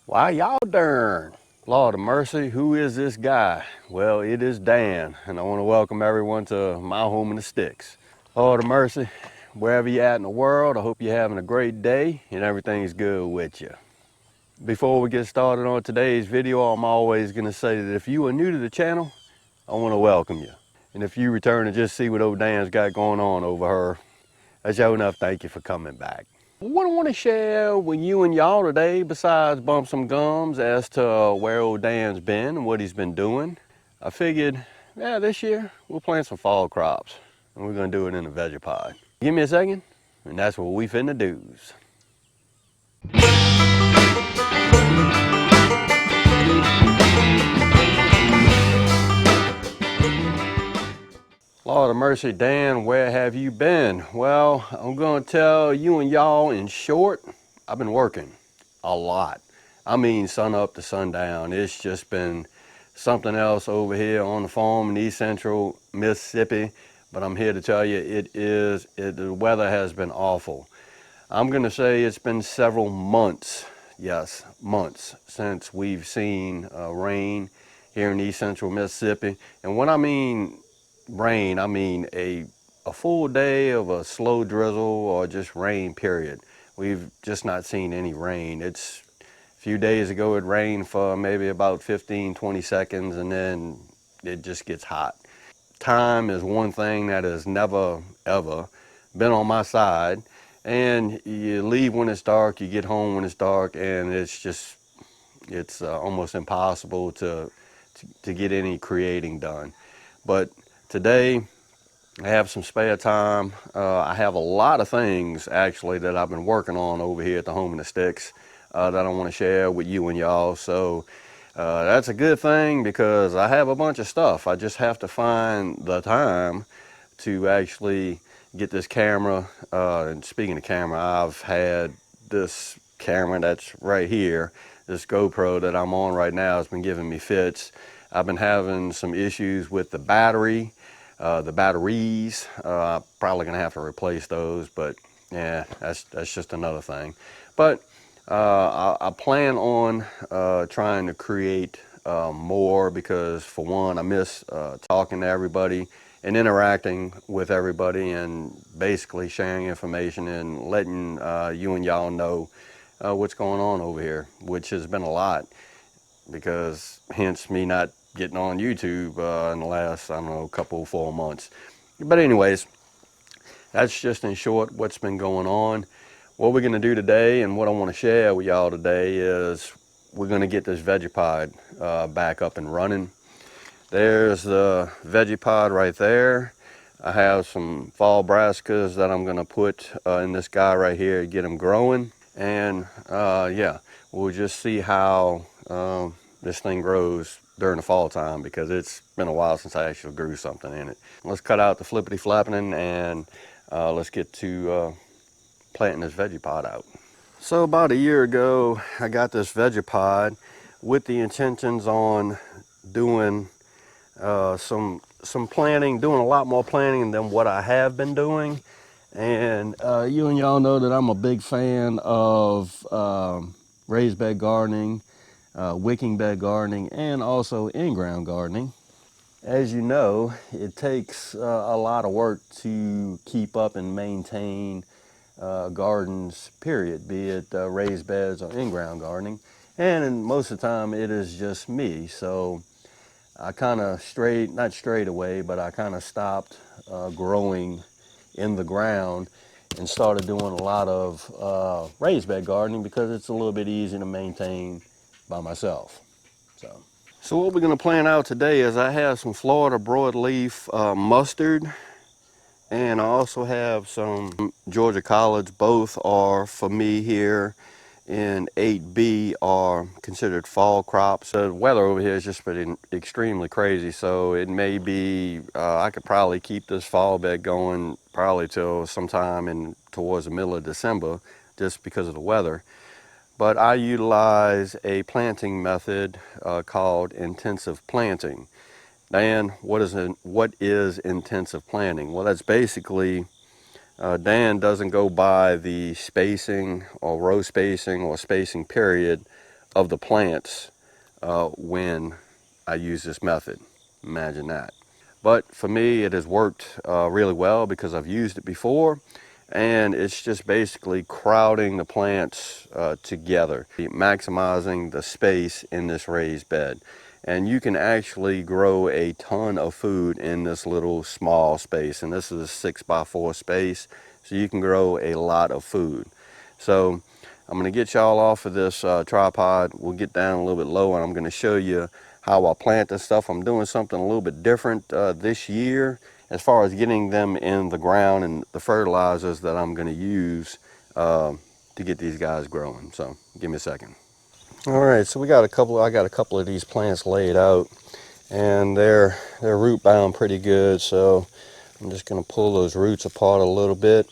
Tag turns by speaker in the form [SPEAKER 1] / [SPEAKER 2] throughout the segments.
[SPEAKER 1] Why y'all darn? Lord of mercy, who is this guy? Well, it is Dan, and I want to welcome everyone to my home in the sticks. Lord of mercy, wherever you're at in the world, I hope you're having a great day and everything's good with you. Before we get started on today's video, I'm always going to say that if you are new to the channel, I want to welcome you. And if you return to just see what old Dan's got going on over her, that's sure enough, thank you for coming back. What I want to share with you and y'all today, besides bump some gums as to where old Dan's been and what he's been doing, I figured, yeah, this year we'll plant some fall crops and we're gonna do it in a Vegepod. Give me a second, and that's what we finna do's. Lord of mercy, Dan, where have you been? Well, I'm gonna tell you and y'all in short, I've been working a lot. I mean, sun up to sundown. It's just been something else over here on the farm in East Central Mississippi. But I'm here to tell you, the weather has been awful. I'm gonna say it's been several months, yes, months, since we've seen rain here in East Central Mississippi. And when I mean rain, I mean a full day of a slow drizzle or just rain, period. We've just not seen any rain. It's a few days ago it rained for maybe about 15-20 seconds and then it just gets hot. Time is one thing that has never ever been on my side, and you leave when it's dark, you get home when it's dark, and it's almost impossible to get any creating done. But today I have some spare time. I have a lot of things actually that I've been working on over here at the Home in the Sticks that I want to share with you and y'all. So that's a good thing because I have a bunch of stuff. I just have to find the time to actually get this camera. And speaking of camera, I've had this camera that's right here, this GoPro that I'm on right now has been giving me fits. I've been having some issues with the batteries. Probably gonna have to replace those, but yeah, that's just another thing. But I plan on trying to create more because, for one, I miss talking to everybody and interacting with everybody and basically sharing information and letting you and y'all know what's going on over here, which has been a lot because hence me not getting on YouTube in the last, I don't know, couple, 4 months. But anyways, that's just in short what's been going on. What we're gonna do today and what I wanna share with y'all today is we're gonna get this Vegepod back up and running. There's the Vegepod right there. I have some fall brassicas that I'm gonna put in this guy right here to get them growing. And yeah, we'll just see how this thing grows during the fall time because it's been a while since I actually grew something in it. Let's cut out the flippity flapping and let's get to planting this Vegepod out. So about a year ago, I got this Vegepod with the intentions on doing some planting, doing a lot more planting than what I have been doing. And you and y'all know that I'm a big fan of raised bed gardening, wicking bed gardening, and also in-ground gardening. As you know, it takes a lot of work to keep up and maintain gardens, period, be it raised beds or in-ground gardening. And most of the time it is just me. So I kind of not straight away, but I kind of stopped growing in the ground and started doing a lot of raised bed gardening because it's a little bit easier to maintain by myself. So what we're going to plant out today is I have some Florida broadleaf mustard, and I also have some Georgia collards. Both are, for me here in 8B, are considered fall crops. The weather over here has just been extremely crazy, so it may be, I could probably keep this fall bed going probably till sometime towards the middle of December just because of the weather. But I utilize a planting method called intensive planting. Dan, what is intensive planting? Well, that's basically, Dan doesn't go by the spacing or row spacing or spacing period of the plants when I use this method. Imagine that. But for me, it has worked really well because I've used it before, and it's just basically crowding the plants together, maximizing the space in this raised bed. And you can actually grow a ton of food in this little small space, and this is a 6x4 space, so you can grow a lot of food. So I'm going to get y'all off of this tripod. We'll get down a little bit low, and I'm going to show you how I plant this stuff. I'm doing something a little bit different this year as far as getting them in the ground and the fertilizers that I'm going to use to get these guys growing. So give me a second. All right, so I got a couple of these plants laid out, and they're root bound pretty good. So I'm just going to pull those roots apart a little bit.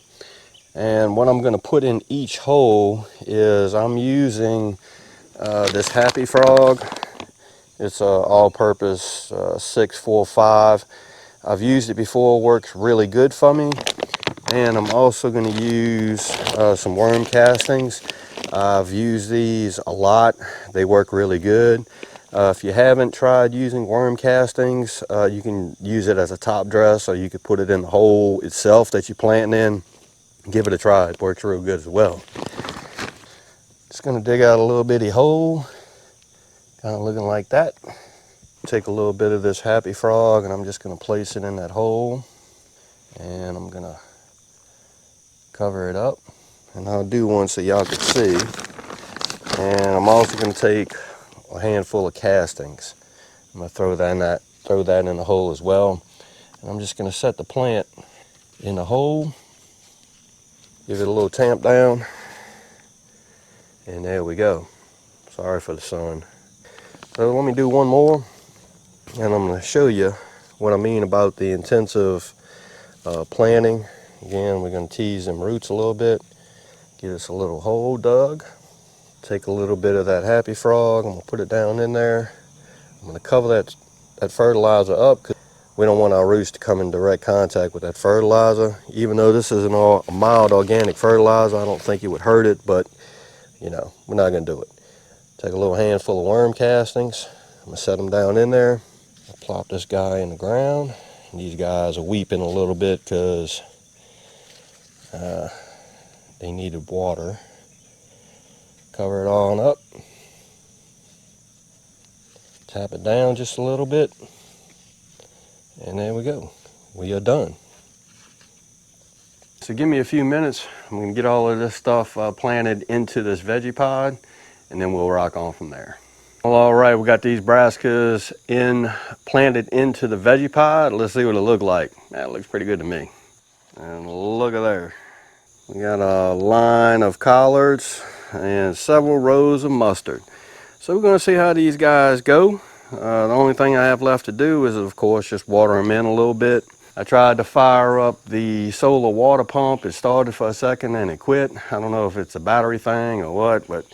[SPEAKER 1] And what I'm going to put in each hole is I'm using this Happy Frog. It's a all-purpose 645. I've used it before, works really good for me. And I'm also going to use some worm castings. I've used these a lot. They work really good. If you haven't tried using worm castings, you can use it as a top dress, or you could put it in the hole itself that you're planting in. Give it a try. It works real good as well. Just going to dig out a little bitty hole, kind of looking like that. Take a little bit of this Happy Frog, and I'm just going to place it in that hole, and I'm going to cover it up, and I'll do one so y'all can see. And I'm also going to take a handful of castings. I'm going to throw that in the hole as well, and I'm just going to set the plant in the hole, give it a little tamp down, and there we go. Sorry for the sun. So let me do one more, and I'm going to show you what I mean about the intensive planting. Again, we're going to tease them roots a little bit, get us a little hole dug. Take a little bit of that Happy Frog, I'm going to put it down in there. I'm going to cover that fertilizer up, because we don't want our roots to come in direct contact with that fertilizer. Even though this is a mild organic fertilizer, I don't think it would hurt it, but you know, we're not going to do it. Take a little handful of worm castings. I'm going to set them down in there. I'll plop this guy in the ground. And these guys are weeping a little bit because they needed water. Cover it on up. Tap it down just a little bit. And there we go. We are done. So give me a few minutes. I'm going to get all of this stuff planted into this Vegepod, and then we'll rock on from there. Well, all right, we got these brassicas planted into the Vegepod. Let's see what it looks like. That looks pretty good to me. And look at there. We got a line of collards and several rows of mustard. So we're going to see how these guys go. The only thing I have left to do is, of course, just water them in a little bit. I tried to fire up the solar water pump. It started for a second and it quit. I don't know if it's a battery thing or what, but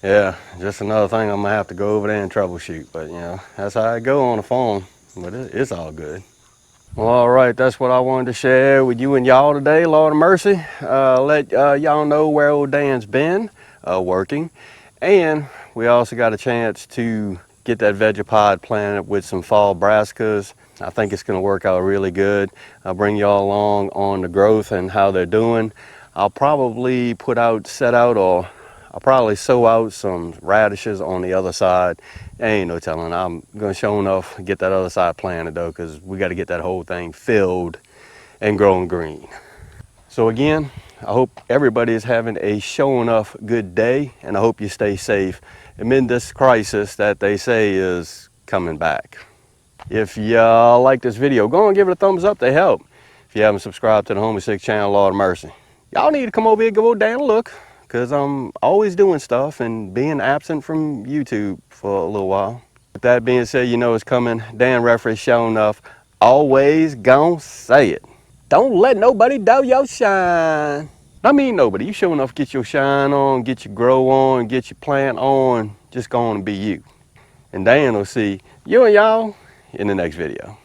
[SPEAKER 1] yeah, just another thing I'm gonna have to go over there and troubleshoot. But you know, that's how I go on the phone, but it's all good. Well, all right, that's what I wanted to share with you and y'all today, Lord of mercy. Let y'all know where old Dan's been working. And we also got a chance to get that Vegepod planted with some fall brassicas. I think it's going to work out really good. I'll bring y'all along on the growth and how they're doing. I'll probably I'll probably sow out some radishes on the other side. Ain't no telling. I'm going to show enough get that other side planted though, because we got to get that whole thing filled and growing green. So again, I hope everybody is having a show enough good day, and I hope you stay safe amid this crisis that they say is coming back. If y'all like this video, go and give it a thumbs up, they help. If you haven't subscribed to the Homie 6 channel, Lord of mercy, y'all need to come over here and give old Dan a look, because I'm always doing stuff and being absent from YouTube for a little while. With that being said, you know it's coming. Dan Referee show enough. Always gonna say it. Don't let nobody doubt your shine. I mean nobody. You sure enough get your shine on, get your grow on, get your plant on. Just go on and be you. And Dan will see you and y'all in the next video.